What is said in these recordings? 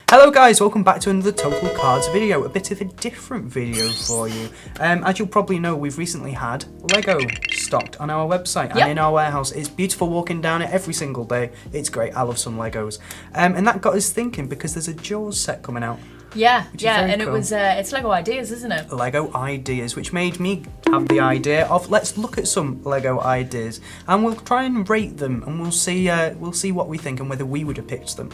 Hello guys, welcome back to another Total Cards video, a bit of a different video for you. As you'll probably know, we've recently had Lego stocked on our website and in our warehouse. It's beautiful walking down it every single day. It's great, I love some Legos. And that got us thinking because there's a Jaws set coming out. Yeah, and cool. it was, it's Lego Ideas, isn't it? Lego Ideas, which made me have the idea of let's look at some Lego ideas and we'll try and rate them and we'll see what we think and whether we would have picked them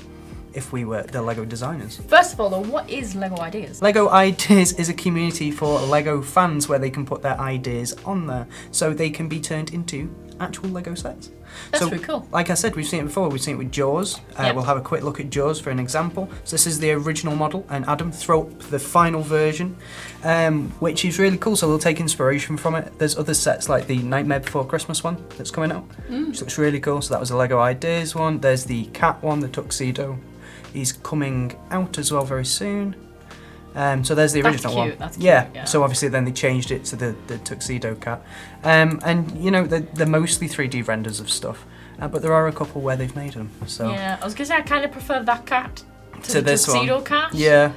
if we were the Lego designers. First of all though, what is Lego Ideas? Lego Ideas is a community for Lego fans where they can put their ideas on there so they can be turned into actual Lego sets. That's really cool. Like I said, we've seen it before. We've seen it with Jaws. We'll have a quick look at Jaws for an example. So this is the original model, and Adam throw up the final version, which is really cool. So we'll take inspiration from it. There's other sets like the Nightmare Before Christmas one that's coming out, which looks really cool. So that was a Lego Ideas one. There's the cat one, the tuxedo. He's coming out as well very soon. So there's the original one. That's cute. Yeah. So obviously then they changed it to the tuxedo cat. And you know they're mostly 3D renders of stuff, but there are a couple where they've made them. So yeah, I was gonna say I kind of prefer that cat to the this tuxedo one. cat. Yeah.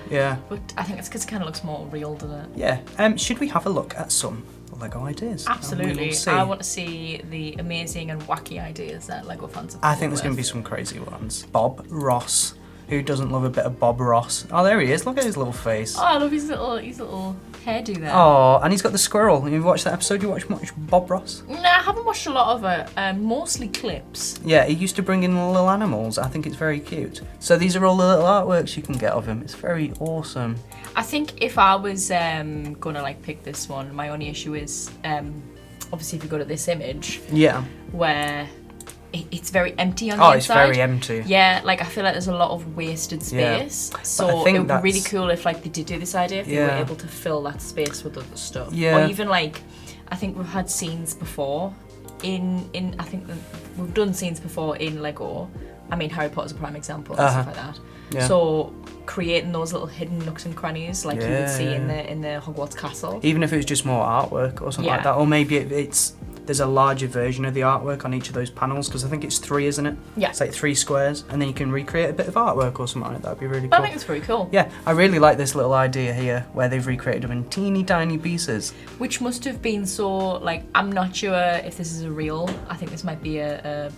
But I think it's because it kind of looks more real, doesn't it? Yeah. Should we have a look at some Lego ideas? Absolutely. I want to see the amazing and wacky ideas that Lego fans have. I think there's going to be some crazy ones. Bob Ross. Who doesn't love a bit of Bob Ross? Oh, there he is. Look at his little face. Oh, I love his little hairdo there. Oh, and he's got the squirrel. You watched that episode? You watched much Bob Ross? No, I haven't watched a lot of it. Mostly clips. Yeah, he used to bring in little animals. I think it's very cute. So these are all the little artworks you can get of him. It's very awesome. I think if I was gonna like pick this one, my only issue is obviously if you go to this image. Yeah. Where it's very empty on the inside. Oh, it's very empty. Yeah, like I feel like there's a lot of wasted space. Yeah. So it would be really cool if like they did do this idea, if they were able to fill that space with other stuff. Yeah. Or even like, I think we've had scenes before in I think we've done scenes before in Lego. I mean, Harry Potter's a prime example and stuff like that. Yeah. So creating those little hidden nooks and crannies like you would see in the Hogwarts castle. Even if it was just more artwork or something like that, or maybe there's a larger version of the artwork on each of those panels, because I think it's 3, isn't it? Yeah. It's like 3 squares, and then you can recreate a bit of artwork or something like that. That'd be really cool. I think it's pretty cool. Yeah, I really like this little idea here where they've recreated them in teeny tiny pieces. Which must have been so, like, I'm not sure if this is a real, I think this might be a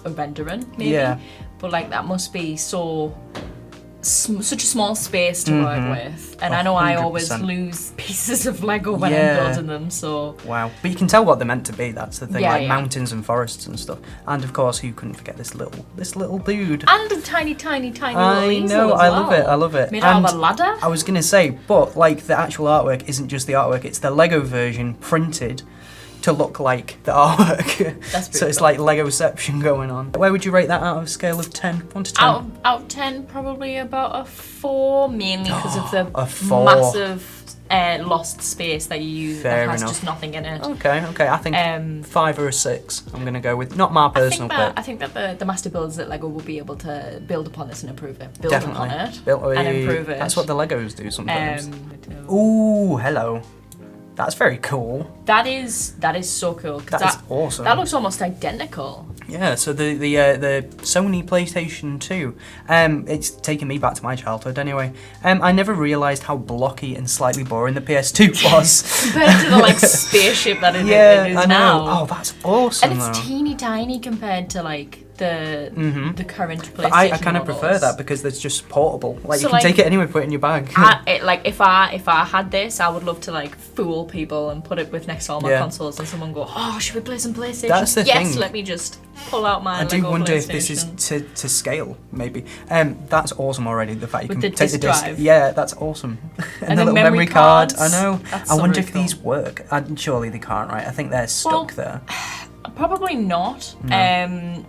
rendering, maybe. Yeah. But like that must be such a small space to work with, and I know 100%. I always lose pieces of Lego when I'm building them, so... Wow, but you can tell what they're meant to be, that's the thing, mountains and forests and stuff. And of course, who couldn't forget this little dude? And a tiny little easel I know, I love it. Made out of a ladder? I was gonna say, but like the actual artwork isn't just the artwork, it's the Lego version printed to look like the artwork. That's so it's cool. Like Legoception going on. Where would you rate that out of a scale of 10? 1 to 10? Out of 10, probably about a 4, mainly because of the massive lost space that you use that has just nothing in it. Okay, I think 5 or a 6 I'm going to go with. Not my personal pick. I think that the master builders at Lego will be able to build upon this and improve it. Definitely. Upon it and improve it. That's what the Legos do sometimes. Ooh, hello. That's very cool. That is so cool. That's awesome. That looks almost identical. Yeah. So the Sony PlayStation 2, it's taken me back to my childhood anyway. I never realised how blocky and slightly boring the PS2 was compared to the like spaceship that it is now. Oh, that's awesome. And it's teeny tiny compared to like the current PlayStation. But I kind of prefer that because it's just portable. Like you can take it anywhere, put it in your bag. Like if I had this, I would love to like fool people and put it with next to all my consoles, and someone go, "Oh, should we play some PlayStation?" That's the thing. Yes, let me just pull out my. I do Lego wonder if this is to scale, maybe. That's awesome already. The fact you can take the disc. Drive. Yeah, that's awesome. and the little memory card. I know. I wonder if these work. Surely they can't, right? I think they're stuck there. Probably not. No.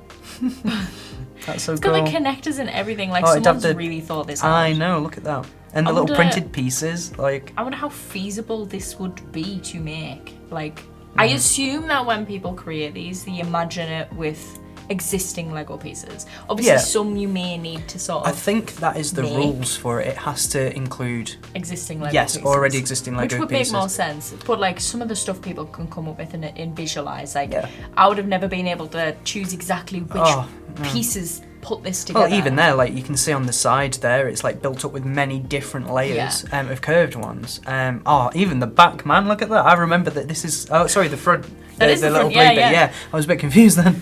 That's so cool. It's got the connectors and everything. Like someone's really thought this out. I know. Look at that. And the little printed pieces. Like I wonder how feasible this would be to make. Like I assume that when people create these, they imagine it with existing Lego pieces. Obviously, some you may need to sort of. I think that is the rules for it. It has to include existing Lego pieces. Yes, already existing Lego pieces. Which would make more sense. But like some of the stuff people can come up with and visualize, like I would have never been able to choose exactly which pieces put this together. Well, even there, like you can see on the side there, it's like built up with many different layers of curved ones. Even the back, man, look at that. I remember that this is, the front. That is the little front, blade bit. yeah. I was a bit confused then.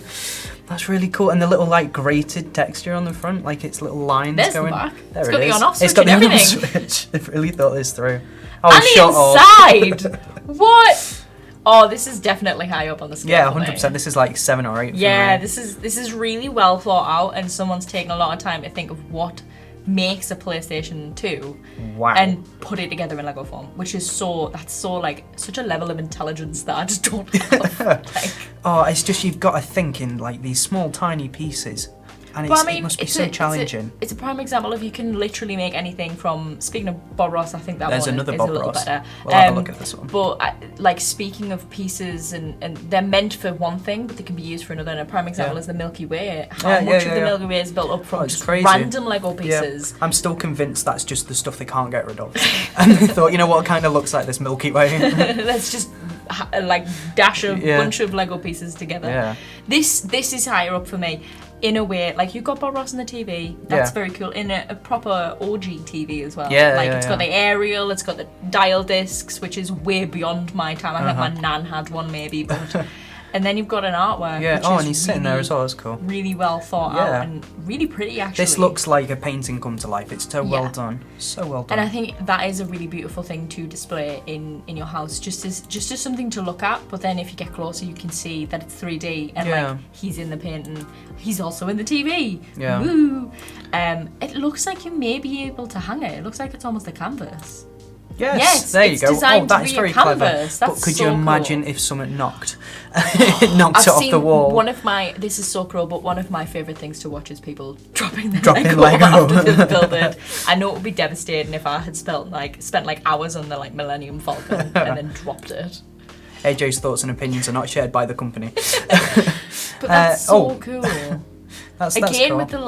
That's really cool. And the little like grated texture on the front, like its little lines There's going. The back. There it's it got is. the on-off switch It's got the and on-off everything. switch. They've really thought this through. Oh, And shut the inside! What? Oh, this is definitely high up on the scale. Yeah, for 100%. me. This is like 7 or 8. Yeah, for me. this is really well thought out, and someone's taken a lot of time to think of what makes a PlayStation 2 Wow. and put it together in Lego form, which is such a level of intelligence that I just don't have. Like, Oh, it's just you've got to think in like these small, tiny pieces, and but I mean, it must be so challenging. It's a prime example of you can literally make anything from. Speaking of Bob Ross, I think that There's one another is Bob a little Ross. better. We'll have a look at this one. But speaking of pieces, and they're meant for one thing, but they can be used for another. And a prime example is the Milky Way. How much of the Milky Way is built up from just crazy. random Lego pieces? Yeah. I'm still convinced that's just the stuff they can't get rid of. And they thought, you know what kind of looks like this Milky Way? Let's just like dash a bunch of Lego pieces together. Yeah. This is higher up for me. In a way, like you've got Bob Ross on the TV, that's very cool. In a proper OG TV as well. Yeah, like it's got the aerial, it's got the dial discs, which is way beyond my time. I think my nan had one maybe, but and then you've got an artwork. Yeah. Which Oh, is and he's sitting there as well. That's cool. Really well thought out and really pretty actually. This looks like a painting come to life. It's so well done. So well done. And I think that is a really beautiful thing to display in your house, just as something to look at. But then if you get closer, you can see that it's 3D and like he's in the painting, he's also in the TV. Yeah. Woo! It looks like you may be able to hang it. It looks like it's almost a canvas. Yes, there you it's go. designed Oh, to that's be very a canvas. clever. That's But could so you imagine cool. if someone knocked it off the wall? One of my this is so cruel, but one of my favourite things to watch is people dropping Lego. after they've built it. I know it would be devastating if I had spent hours on the Millennium Falcon and then dropped it. AJ's thoughts and opinions are not shared by the company. But that's so cool. That's Again cool. with the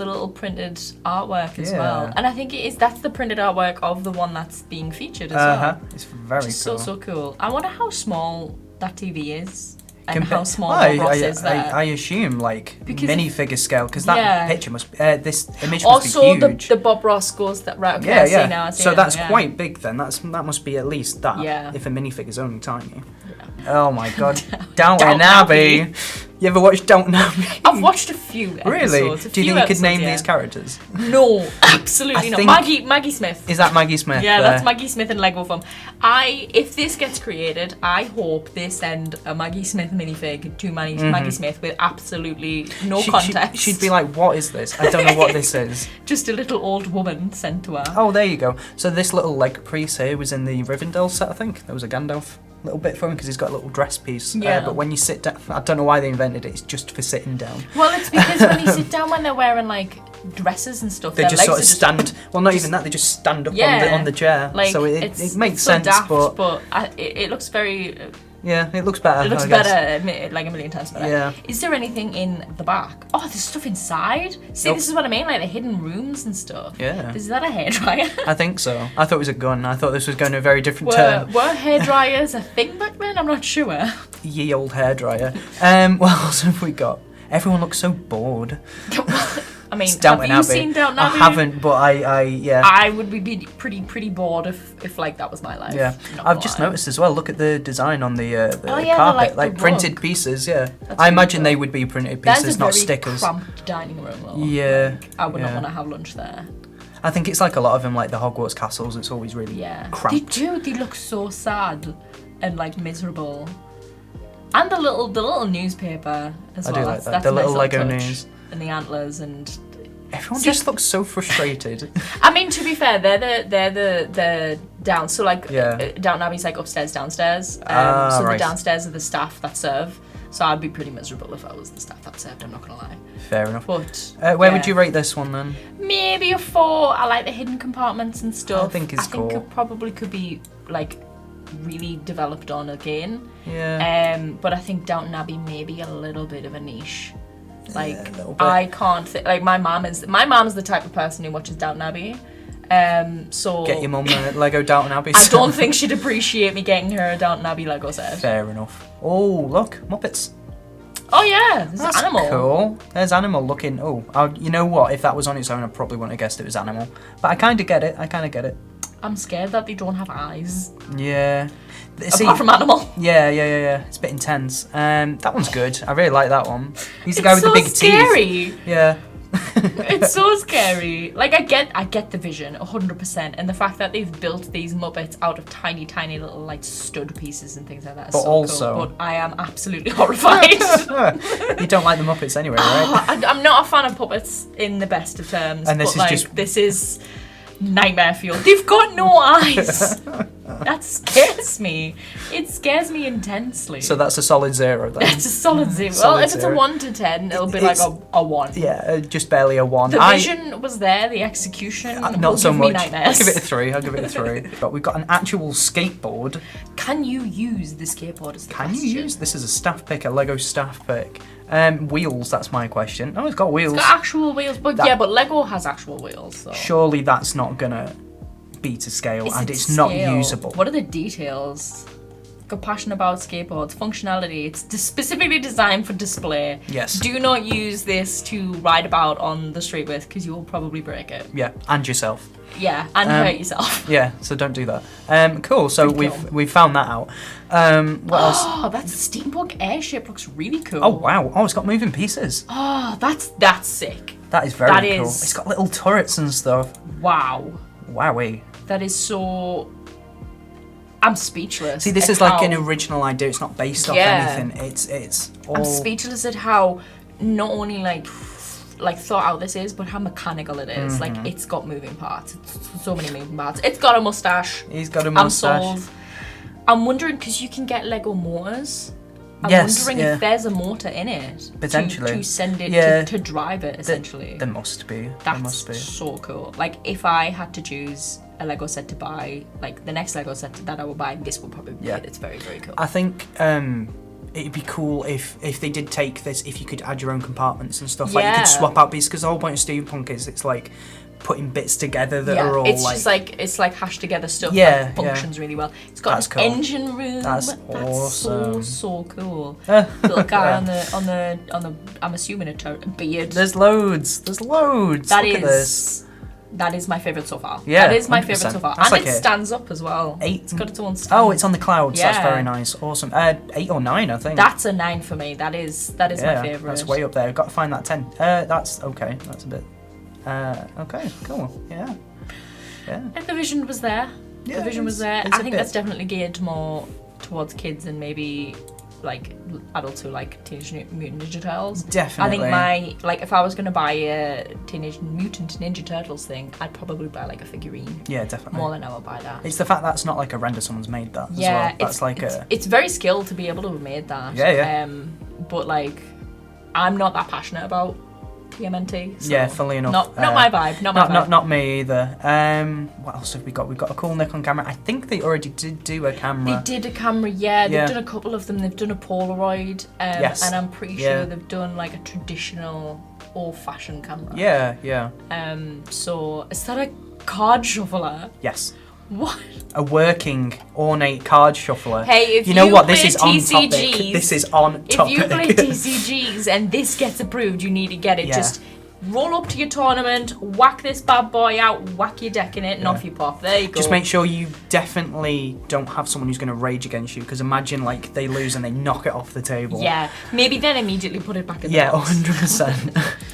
little printed artwork as well, and I think that's the printed artwork of the one that's being featured as well. It's very cool. So cool. I wonder how small that TV is and how small Bob Ross is there. I assume like Because minifigure scale because that picture must this image must also, be huge. the Bob Ross goes that right. Okay, I see now. I see so now, that's quite big then. That must be at least that. Yeah. If a minifigure's only tiny. Yeah. Oh my god, Downton Abbey. You ever watched Downton Abbey? I've watched a few episodes. Really? Do you think you could name these these characters? No, absolutely not. Maggie Smith. Is that Maggie Smith? Yeah, that's Maggie Smith in Lego form. If this gets created, I hope they send a Maggie Smith minifig to Maggie Smith with absolutely no context. She'd be like, what is this? I don't know what this is. Just a little old woman sent to her. Oh, there you go. So this little leg piece here was in the Rivendell set, I think. There was a Gandalf little bit for him because he's got a little dress piece. Yeah. But when you sit down, I don't know why they invented it. It's just for sitting down. Well, it's because when you sit down when they're wearing like dresses and stuff, They their just sort of legs are stand. Well, not even that. They just stand up on the chair. Like, so it makes so sense. daft, but it looks very. yeah, it looks better. It looks I guess. better, like a million times better. Yeah. Is there anything in the back? Oh, there's stuff inside. See, this is what I mean, like the hidden rooms and stuff. Yeah. Is that a hairdryer? I think so. I thought it was a gun. I thought this was going to a very different turn. Were hairdryers a thing back then? I'm not sure. Ye old hairdryer. What else have we got? Everyone looks so bored. I mean, Downton have you Abbey. seen Downton Abbey? I haven't, but I I would be pretty bored if like that was my life. Yeah, I've just noticed as well. Look at the design on the carpet, like the printed rug. pieces. Yeah, That's I imagine really they cool. would be printed There's pieces, a not very stickers. cramped dining room though. Yeah, I would not yeah. want to have lunch there. I think it's like a lot of them, like the Hogwarts castles. It's always really cramped. They do. They look so sad and like miserable. And the little newspaper as I well. do like that. That's The a nice little Lego touch. news. And the antlers and. Everyone just looks so frustrated. I mean, to be fair, they're the down. So like, Yeah. Downton Abbey's like upstairs, downstairs. So right. the downstairs are the staff that serve. So I'd be pretty miserable if I was the staff that served. I'm not gonna lie. Fair enough. But Where would you rate this one then? maybe a 4. I like the hidden compartments and stuff. I think it's cool. it probably could be like really developed on again. Yeah. But I think Downton Abbey may be a little bit of a niche. Like a little bit. I can't like my mom is the type of person who watches Downton Abbey. So Get your mum a Lego Downton Abbey. I don't think she'd appreciate me getting her a Downton Abbey Lego set. Fair enough. Oh, look, Muppets. Oh yeah, there's That's an animal. Cool. There's animal looking. Oh, you know what? If that was on its own, I probably wouldn't have guessed it was animal. But I kind of get it. I'm scared that they don't have eyes. Yeah. Apart from animal. Yeah. It's a bit intense. That one's good. I really like that one. He's the guy with so the big scary. teeth. Yeah. It's so scary. Like I get the vision 100%, and the fact that they've built these Muppets out of tiny little like stud pieces and things like that is cool. But I am absolutely horrified. You don't like the Muppets anyway, right? I'm not a fan of puppets in the best of terms. And this is nightmare fuel. They've got no eyes. That scares me. It scares me intensely. So that's a solid 0 then. It's a solid 0. Well, if it's a 1 to 10, it'll be like a 1. Yeah, just barely a 1. The vision was there, the execution not so much. Nightmares. I'll give it a 3. But we've got an actual skateboard. Can you use the skateboard as the question? This is a staff pick, a Lego staff pick. Wheels, that's my question. Oh, it's got wheels. It's got actual wheels, but Lego has actual wheels. So. Surely that's not gonna be to scale, and it's not usable. What are the details? Got passion about skateboards. Functionality. It's specifically designed for display. Yes. Do not use this to ride about on the street with, because you will probably break it. Yeah, and yourself. Yeah, and hurt yourself. Yeah, so don't do that. Cool. So we've found that out. What else? Oh, that steampunk airship looks really cool. Oh wow! Oh, it's got moving pieces. Oh, that's sick. That is very cool. It's got little turrets and stuff. Wow. Wowee. That is so. I'm speechless. See, this is like an original idea. It's not based off anything. It's all... I'm speechless at how not only like thought out this is, but how mechanical it is. Like it's got moving parts. It's so many moving parts. It's got a mustache. He's got a mustache. I'm sold. I'm wondering, because you can get Lego motors. I'm wondering if there's a motor in it. Potentially. To send it to drive it, essentially. There must be. That's so cool. Like, if I had to choose a Lego set to buy, like the next Lego set that I would buy, this would probably be it. It's very, very cool. I think it'd be cool if they did take this, if you could add your own compartments and stuff. Like you could swap out pieces, because the whole point of steampunk is it's like putting bits together that are all it's like... just like, it's like hashed together stuff that functions really well. It's got an engine room. That's awesome. So cool. Little guy on the I'm assuming a beard. There's loads. Look at this. That is my favourite so far. Yeah, that is my 100%. favourite so far. That's and like it stands up as well. 8. It's got its own stand. Oh, it's on the clouds. Yeah. That's very nice. Awesome. 8 or 9, I think. That's a 9 for me. That is my favourite. That's way up there. I've got to find that 10. That's okay. That's a bit... okay, cool. Yeah. And the vision was there. Yeah, the vision was there. I think that's definitely geared more towards kids and maybe like adults who like Teenage Mutant Ninja Turtles. Definitely. I think if I was going to buy a Teenage Mutant Ninja Turtles thing, I'd probably buy like a figurine. Yeah, definitely. More than I would buy that. It's the fact that's not like a render, someone's made that as well. That's it's very skilled to be able to have made that. Yeah. But like, I'm not that passionate about TMNT. So yeah, funnily enough. Not my vibe. Not me either. What else have we got? We've got a cool Nikon camera. I think they already did do a camera. They did a camera, yeah. They've done a couple of them. They've done a Polaroid. Yes. And I'm pretty sure they've done like a traditional old-fashioned camera. Yeah. So is that a card shuffler? Yes. What? A working, ornate card shuffler. Hey, if you know what? This play is on topic. TCGs, This is on topic. If you play TCGs and this gets approved, you need to get it. Yeah. Just roll up to your tournament, whack this bad boy out, whack your deck in it, and off you pop. There you go. Just make sure you definitely don't have someone who's going to rage against you, because imagine like they lose and they knock it off the table. Yeah, maybe then immediately put it back in the Yeah, box. 100%.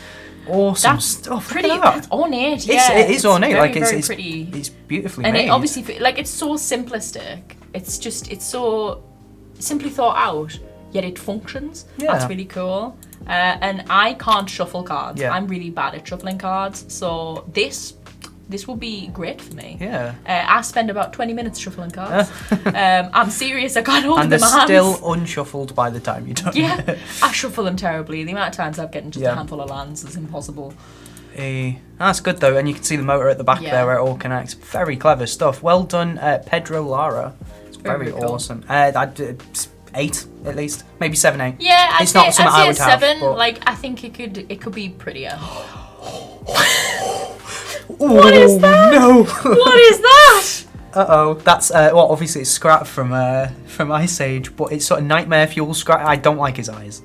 Awesome That's stuff. pretty. Look at that. That's ornate. Yeah, It is ornate. Very, like very it's pretty. It's beautifully And made. it obviously, like, it's so simplistic. It's so simply thought out, yet it functions. Yeah. That's really cool. And I can't shuffle cards. Yeah. I'm really bad at shuffling cards. So this will be great for me. Yeah. I spend about 20 minutes shuffling cards. I'm serious. I can't hold And them they're in my still hands. unshuffled by the time you're done. Yeah, I shuffle them terribly. The amount of times I've gotten just a handful of lands is impossible. That's good though, and you can see the motor at the back there where it all connects. Very clever stuff. Well done, Pedro Lara. It's very cool. awesome. I'd 8 at least, maybe 7, 8. Yeah, it's not something I would I'd say a 7. have. Like, I think it could be prettier. What is that? No. What is that? Uh-oh, that's obviously it's Scrat from Ice Age, but it's sort of nightmare fuel Scrat. I don't like his eyes.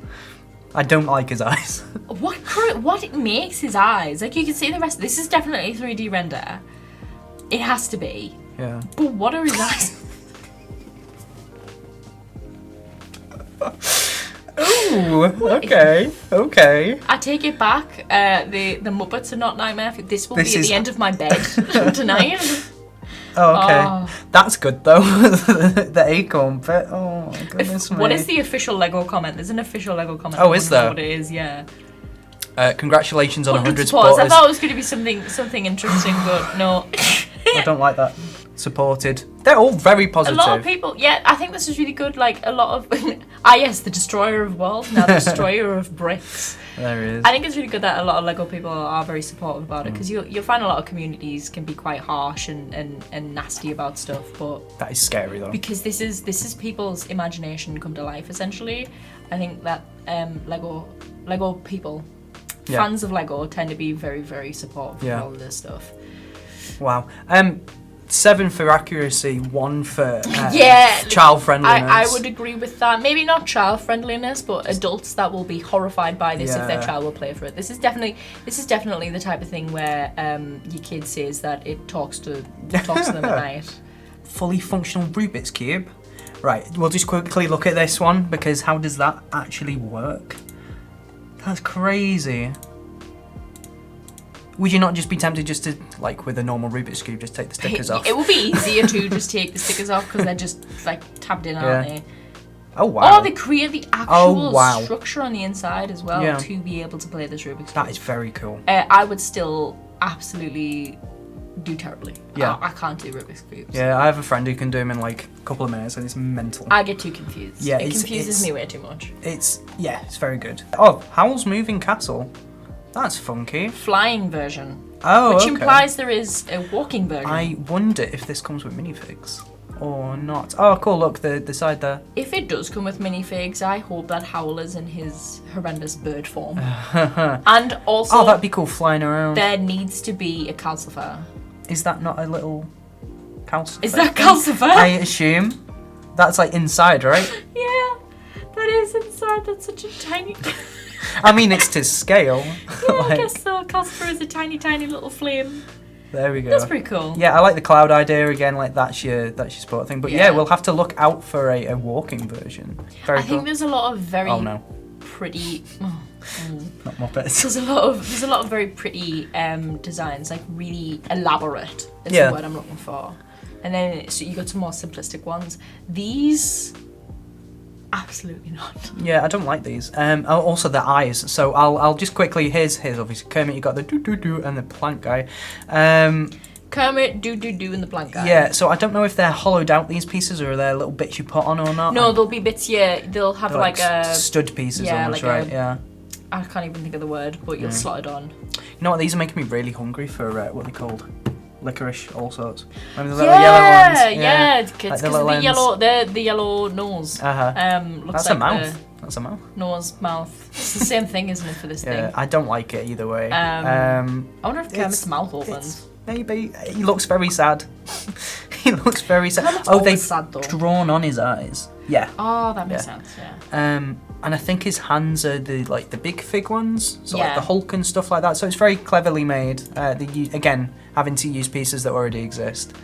I don't like his eyes. What it makes his eyes? Like, you can see the rest. This is definitely a 3D render. It has to be. Yeah. But what are his eyes? Ooh, okay. I take it back. The Muppets are not Nightmare. This will be at the end of my bed tonight. Oh, okay. Oh. That's good though. The acorn bit. Oh my goodness me. What is the official Lego comment? There's an official Lego comment. Oh, is there? What it is? Yeah. Congratulations on 100 supporters. I thought it was going to be something interesting, but no. I don't like that. Supported. They're all very positive. A lot of people, yeah, I think this is really good. Like, a lot of, yes, the destroyer of worlds, now the destroyer of bricks. There it is. I think it's really good that a lot of Lego people are very supportive about it, because you'll find a lot of communities can be quite harsh and nasty about stuff, but... That is scary, though. Because this is people's imagination come to life, essentially. I think that Lego people, fans of Lego, tend to be very, very supportive of all of this stuff. Wow. 7 for accuracy, 1 for child friendliness. I would agree with that. Maybe not child friendliness, but adults that will be horrified by this if their child will play for it. This is definitely the type of thing where your kid says that it talks to them at night. Fully functional Rubik's Cube. Right, we'll just quickly look at this one, because how does that actually work? That's crazy. Would you not just be tempted just to, like with a normal Rubik's Cube, just take the stickers off? It would be easier to just take the stickers off, because they're just like tabbed in, aren't they? Oh wow. Or they create the actual structure on the inside as well to be able to play this Rubik's Cube. That is very cool. I would still absolutely do terribly. Yeah. I can't do Rubik's Cubes. Yeah, I have a friend who can do them in like a couple of minutes, and it's mental. I get too confused. Yeah, it confuses me way too much. It's very good. Oh, Howl's Moving Castle. That's funky. Flying version. Oh, which implies there is a walking version. I wonder if this comes with minifigs or not. Oh, cool, look, the side there. If it does come with minifigs, I hope that Howl is in his horrendous bird form. And also... Oh, that'd be cool, flying around. There needs to be a calcifer. Is that not a little calcifer? Is that calcifer? I assume. That's like inside, right? Yeah, that is inside. That's such a tiny... I mean, it's to scale. Yeah, I guess so. Calcifer is a tiny, tiny little flame. There we go. That's pretty cool. Yeah, I like the cloud idea again. Like that's your sport thing. But yeah, we'll have to look out for a walking version. Very cool. I think there's a lot of very pretty. Not Muppets. There's a lot of very pretty designs, like really elaborate. Is the word I'm looking for. And then so you got some more simplistic ones. These. Absolutely not. Yeah, I don't like these. Also the eyes. So I'll just quickly. Here's obviously Kermit. You got the do and the plank guy. Kermit, do and the plank guy. Yeah. So I don't know if they're hollowed out, these pieces, or are they little bits you put on or not. No, there'll be bits. Yeah, they'll have like a stud pieces. Yeah, almost, like right. I can't even think of the word, but you'll slot it on. You know what? These are making me really hungry for what are they called? Licorice, all sorts. Remember the little yellow ones? Yeah, because the yellow nose. Looks That's like a mouth. That's a mouth. Nose, mouth. It's the same thing, isn't it, for this thing? I don't like it either way. I wonder if Kermit's mouth opens. Maybe. He looks very sad. He looks very sad. Kermit's they've sad, drawn on his eyes. Yeah. Oh, that makes sense, yeah. And I think his hands are the big fig ones, so like the Hulk and stuff like that. So it's very cleverly made. Again, having to use pieces that already exist.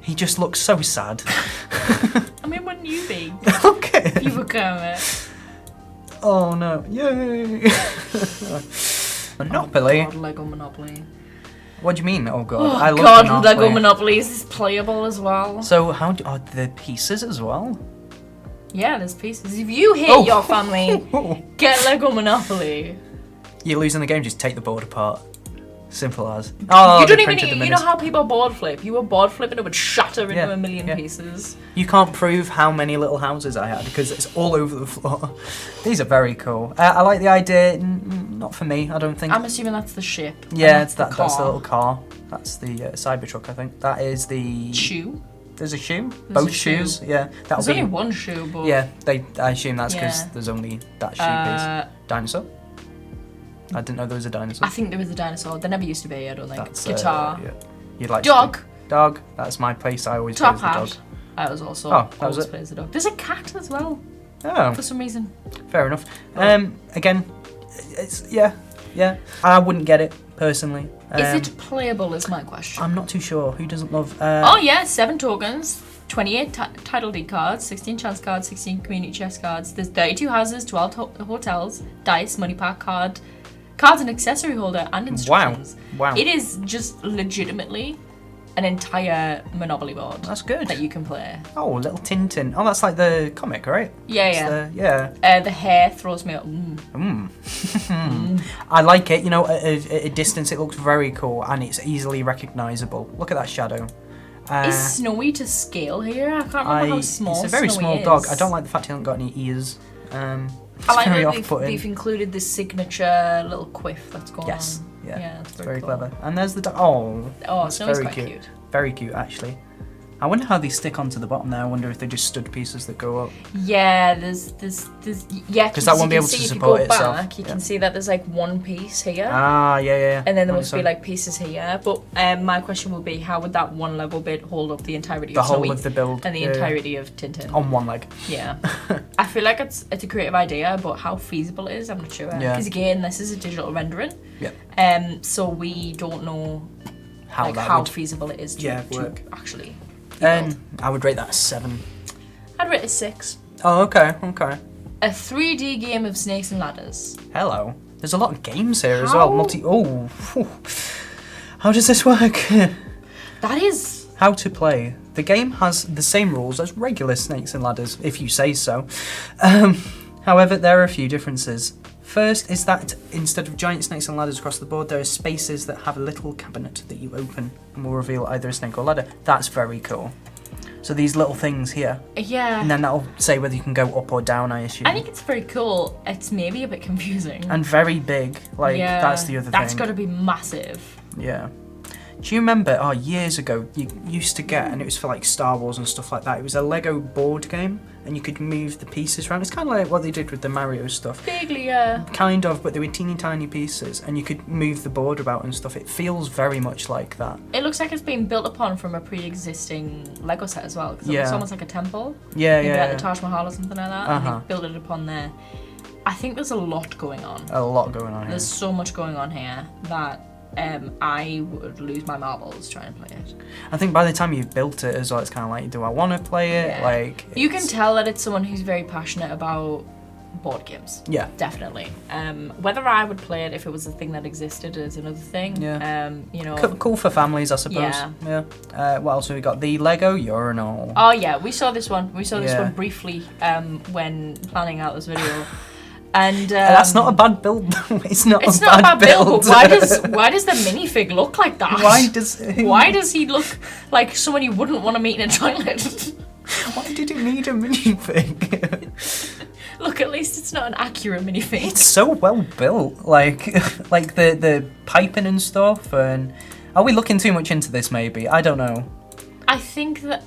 He just looks so sad. I mean, wouldn't you be? Okay. If you were Kermit. Oh no! Yay! Monopoly. Oh God, Lego Monopoly. What do you mean? Oh God! I love Monopoly. Lego Monopoly is playable as well. So are the pieces as well? Yeah, there's pieces. If you hate your family, get Lego Monopoly. You're losing the game, just take the board apart. Simple as. Oh, you don't even need, you know how people board flip? You were board flipping, it would shatter into a million pieces. You can't prove how many little houses I had because it's all over the floor. These are very cool. I like the idea, not for me, I don't think. I'm assuming that's the ship. Yeah, that's the little car. That's the Cybertruck, I think. That is the... Shoe? There's a shoe. Both shoes. Yeah. There's only one shoe, but... Yeah, I assume that's because there's only that shoe piece. Dinosaur? I didn't know there was a dinosaur. I think there was a dinosaur. There never used to be, I don't think. That's, guitar. You'd like dog. Dog. That's my place. I always Top play hat. the dog. I was also always plays the dog. There's a cat as well. Oh. For some reason. Fair enough. Again, it's I wouldn't get it personally. Is it playable? Is my question. I'm not too sure. Who doesn't love? 7 tokens, 28 title deed cards, 16 chance cards, 16 community chest cards. There's 32 houses, 12 hotels, dice, money pack, cards, and accessory holder, and instructions. Wow. It is just legitimately an entire Monopoly board. That's good. That you can play. Oh, little Tintin. Oh, that's like the comic, right? Yeah. The hair throws me up. I like it. You know, at a distance, it looks very cool and it's easily recognisable. Look at that shadow. Is Snowy to scale here? I can't remember how small Snowy is. It's a very small dog. I don't like the fact he hasn't got any ears. I like that they've included this signature little quiff that's going on. Yeah, it's very cool. Clever. And there's the dog. Oh, Snowy's quite cute. Very cute, actually. I wonder how they stick onto the bottom there. I wonder if they just stud pieces that go up. Yeah, there's because that won't be able to support itself. Back, you can see that there's like one piece here. Yeah. And then there must be like pieces here. But my question will be, how would that one level bit hold up the entirety of Snowy? The whole of the build. And the entirety of Tintin. On one leg. Yeah. I feel like it's a creative idea, but how feasible it is, I'm not sure. Yeah. Because again, this is a digital rendering. Yeah. So we don't know how feasible it is to actually. I would rate that a 7. I'd rate it a 6. Oh, okay. A 3D game of snakes and ladders. Hello. There's a lot of games here as well. How does this work? That is... How to play. The game has the same rules as regular snakes and ladders, if you say so. However, there are a few differences. First is that instead of giant snakes and ladders across the board, there are spaces that have a little cabinet that you open and will reveal either a snake or ladder. That's very cool. So these little things here. Yeah. And then that'll say whether you can go up or down, I assume. I think it's very cool. It's maybe a bit confusing. And very big. That's the other thing. That's got to be massive. Yeah. Do you remember, years ago, you used to get, and it was for like Star Wars and stuff like that, it was a Lego board game, and you could move the pieces around. It's kind of like what they did with the Mario stuff. Vaguely, yeah. Kind of, but they were teeny tiny pieces, and you could move the board about and stuff. It feels very much like that. It looks like it's been built upon from a pre-existing Lego set as well, because it looks almost like a temple. Maybe like the Taj Mahal or something like that, and they built it upon there. I think there's a lot going on. There's so much going on here that... I would lose my marbles trying to play it. I think by the time you've built it as well, it's kind of like, do I want to play it? Yeah. You can tell that it's someone who's very passionate about board games. Yeah. Definitely. Whether I would play it if it was a thing that existed is another thing. Yeah. Cool for families, I suppose. Yeah. What else have we got? The Lego urinal. Oh yeah, we saw this one. We saw this one briefly when planning out this video. And that's not a bad build. It's not a bad build. But why does the minifig look like that? Why does he look like someone you wouldn't want to meet in a toilet? Why did it need a minifig? Look, at least it's not an accurate minifig. It's so well built, like the piping and stuff. And are we looking too much into this? Maybe, I don't know. I think that.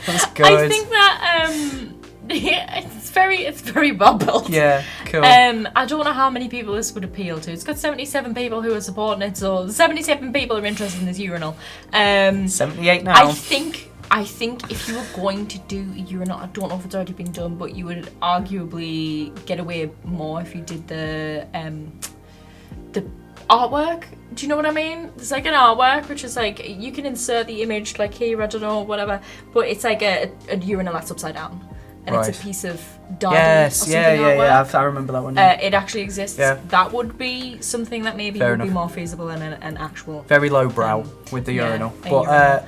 That's good. I think that it's very well built. Yeah, cool. I don't know how many people this would appeal to. It's got 77 people who are supporting it, so 77 people are interested in this urinal. 78 now. I think if you were going to do a urinal, I don't know if it's already been done, but you would arguably get away more if you did the artwork. Do you know what I mean? There's like an artwork which is like you can insert the image like here, I don't know, whatever, but it's like a urinal that's upside down. And it's a piece of Downy or something I remember that one. It actually exists. Yeah. That would be something that maybe would be more feasible than an actual... Very lowbrow with the urinal. But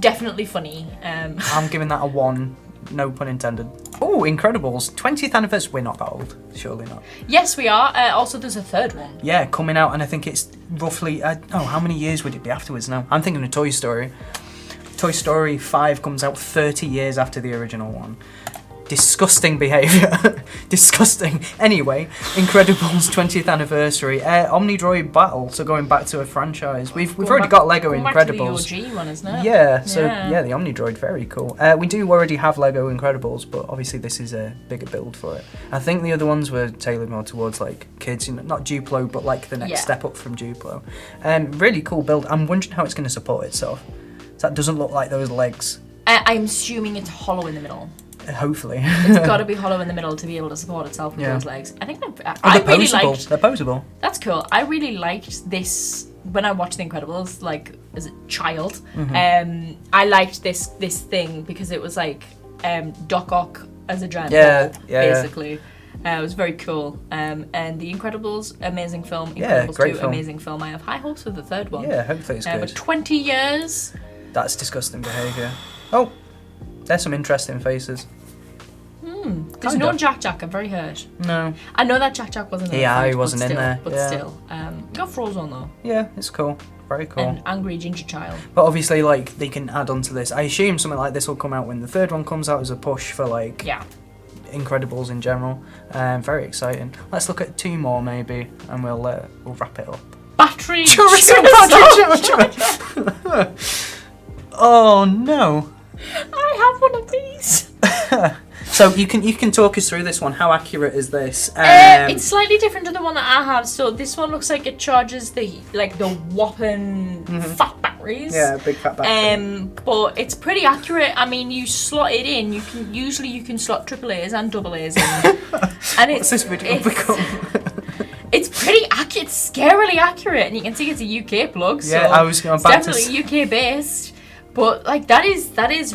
definitely funny. I'm giving that a 1, no pun intended. Oh, Incredibles. 20th anniversary. We're not that old. Surely not. Yes, we are. Also, there's a third one. Yeah, coming out, and I think it's roughly... how many years would it be afterwards now? I'm thinking of Toy Story. Toy Story 5 comes out 30 years after the original one. Disgusting behaviour. Disgusting. Anyway, Incredibles 20th anniversary. Omnidroid Battle, so going back to a franchise. We've already got Lego Incredibles. Back to the OG one, isn't it? Yeah, so the Omnidroid, very cool. We do already have Lego Incredibles, but obviously this is a bigger build for it. I think the other ones were tailored more towards like kids, not Duplo, but like the next step up from Duplo. Really cool build. I'm wondering how it's going to support itself. So that doesn't look like those legs. I'm assuming it's hollow in the middle. Hopefully. It's got to be hollow in the middle to be able to support itself with those legs. I think I they're really posable. liked. They're posable. That's cool. I really liked this when I watched The Incredibles, like as a child. I liked this thing because it was like Doc Ock as a giant ball, basically. It was very cool. And The Incredibles, amazing film. Incredibles great 2, film. amazing film. I have high hopes for the third one. Yeah, hopefully it's good. But 20 years. That's disgusting behaviour. Oh, there's some interesting faces. There's no Jack. I'm very hurt. No. I know that Jack wasn't in the Yeah, fight, he wasn't in there. But still. Got Frozen though. Yeah, it's cool. Very cool. An angry ginger child. But obviously, like, they can add on to this. I assume something like this will come out when the third one comes out as a push for, like, Incredibles in general. Very exciting. Let's look at 2 more, maybe, and we'll wrap it up. Battery! Oh, no. I have one of these. So you can talk us through this one. How accurate is this? It's slightly different to the one that I have. So this one looks like it charges the whopping fat batteries. Yeah, big fat battery. But it's pretty accurate. I mean, you slot it in. You can slot AAAs and AA's in. And What's this video become? It's pretty accurate. It's scarily accurate, and you can see it's a UK plug. So I was going it's definitely UK based. But like that is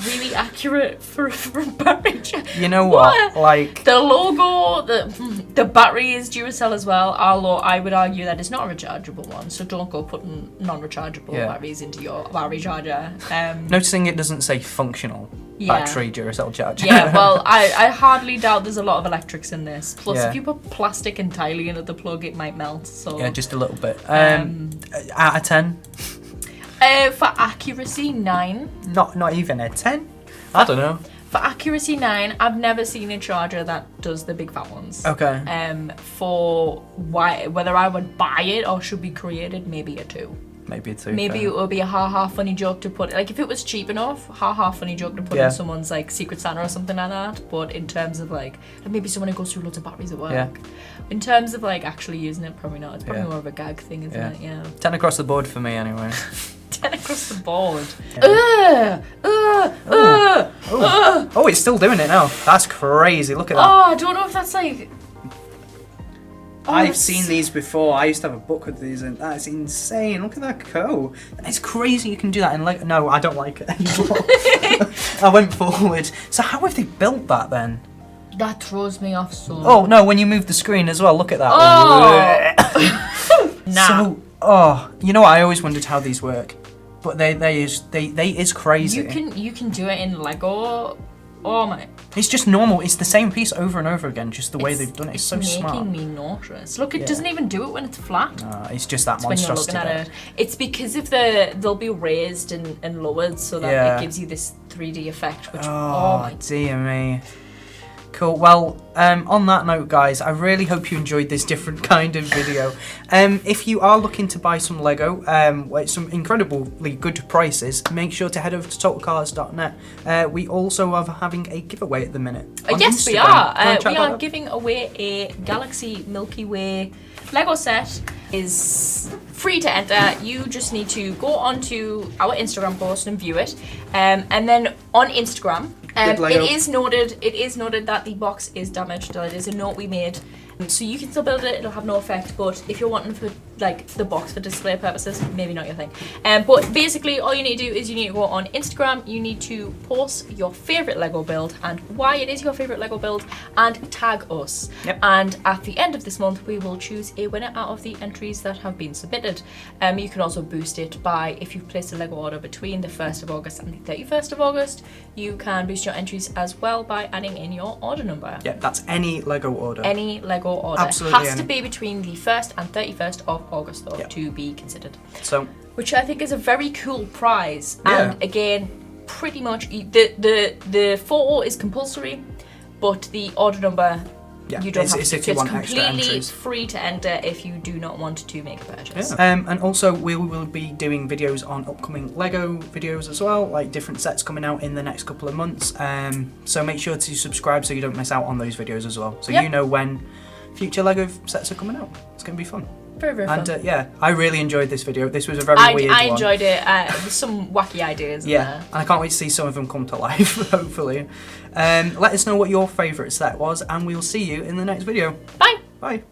really accurate for battery. You know what? Like the logo, the battery is Duracell as well. Although I would argue that it's not a rechargeable one, so don't go putting non-rechargeable batteries into your battery charger. Noticing it doesn't say functional battery Duracell charger. Yeah, well, I hardly doubt there's a lot of electrics in this. Plus, if you put plastic entirely into the plug, it might melt. So yeah, just a little bit. Out of 10. For accuracy, 9. Not even a 10? I don't know. For accuracy, 9. I've never seen a charger that does the big fat ones. Okay. For whether I would buy it or should be created, maybe a 2. Maybe a 2. Maybe it would be a ha funny joke to put. Like if it was cheap enough, ha funny joke to put in someone's like Secret Santa or something like that. But in terms of like maybe someone who goes through loads of batteries at work. Yeah. In terms of like actually using it, probably not. It's probably more of a gag thing, isn't it? Yeah. 10 across the board for me, anyway. 10 across the board. Oh, it's still doing it now. That's crazy. Look at that. Oh, I don't know if that's like. I've seen these before. I used to have a book with these, and that's insane. Look at that co. It's crazy you can do that in Lego. No, I don't like it anymore. I went forward. So how have they built that then? That throws me off so. Oh no! When you move the screen as well, look at that. Oh. Nah. So, you know what? I always wondered how these work, but they is crazy. You can do it in Lego. Oh my. It's just normal. It's the same piece over and over again, just the way they've done it. It's so smart. It's making me nauseous. Look, it doesn't even do it when it's flat. It's just that monstrosity. When you're looking at it. It's because of they'll be raised and lowered so that it gives you this 3D effect. Which, oh my dear me. Cool. Well, on that note, guys, I really hope you enjoyed this different kind of video. If you are looking to buy some Lego at some incredibly good prices, make sure to head over to totalcars.net. We also are having a giveaway at the minute. Yes, Instagram. We are. We are that? giving away a Galaxy Milky Way Lego set. Is free to enter. You just need to go onto our Instagram post and view it, and then on Instagram, it is noted that the box is damaged. That is a note we made. So you can still build it, it'll have no effect, but if you're wanting for like the box for display purposes, maybe not your thing. But basically all you need to do is you need to go on Instagram, you need to post your favourite Lego build and why it is your favourite Lego build and tag us. Yep. And at the end of this month we will choose a winner out of the entries that have been submitted. You can also boost it by, if you've placed a Lego order between the 1st of August and the 31st of August, you can boost your entries as well by adding in your order number. Yeah, that's any Lego order. Any Lego order. Absolutely. Has to be between the 1st and 31st of August though, to be considered. So, which I think is a very cool prize. And again, pretty much the photo is compulsory, but the order number you don't have to. If you want extra completely entries. Free to enter if you do not want to make a purchase. Yeah. And also we will be doing videos on upcoming Lego videos as well, like different sets coming out in the next couple of months. So make sure to subscribe so you don't miss out on those videos as well. So you know when future Lego sets are coming out. It's going to be fun. Very, very fun. And yeah, I really enjoyed this video. This was a very weird one. I enjoyed it. There's some wacky ideas in there. And I can't wait to see some of them come to life, hopefully. Let us know what your favourite set was, and we'll see you in the next video. Bye. Bye.